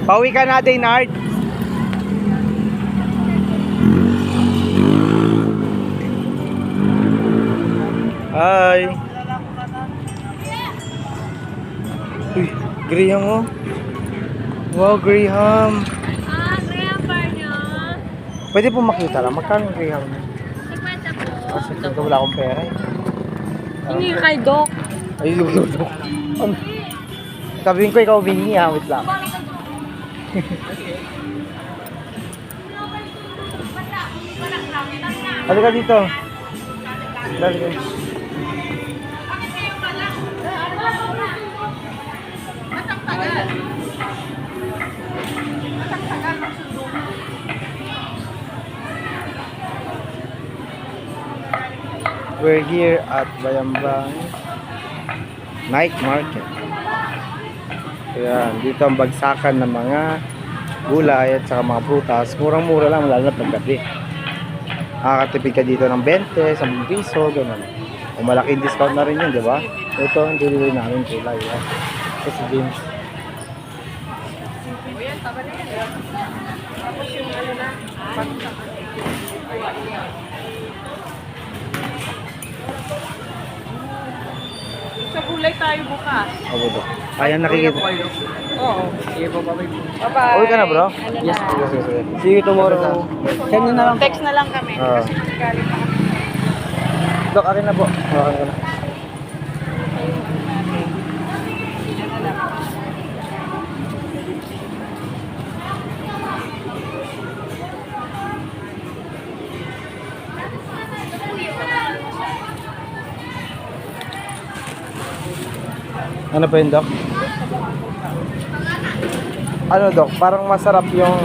Pauwi ka na, Daynard. Hi. Uy, Graham mo. Wow, Graham. Graham bar nyo. Pwede po makita lang. Magkano yung Graham niya? 50 po. Kasi kung wala akong pera eh. Hindi kay Doc. Ay, luluto. Sabihin ko ikaw bingi ha. Wait lang. Halika dito. Halika. We're here at Bayambang Night Market. Ayan, dito ang bagsakan ng mga gulay at saka mga prutas. Murang-mura lang, lalo na paggabi. Nakakatipid ka dito ng 20, 10 piso, gano'n. O malaking discount na rin yun, di ba? Ito ang delivery namin gulay. Ito si James. Sa gulay tayo bukas. Ako ba? Ayan, nakikita. Oo. Sige po, bye-bye. Bye-bye. Uwi ka na, bro? Yes. Sige. See you tomorrow. Send nyo na lang. Text na lang kami. Oo. Kasi galing pa kami. Dok, akin na po. Akin ka na. Ano pa yun, Dok? Ano, Dok? Parang masarap yung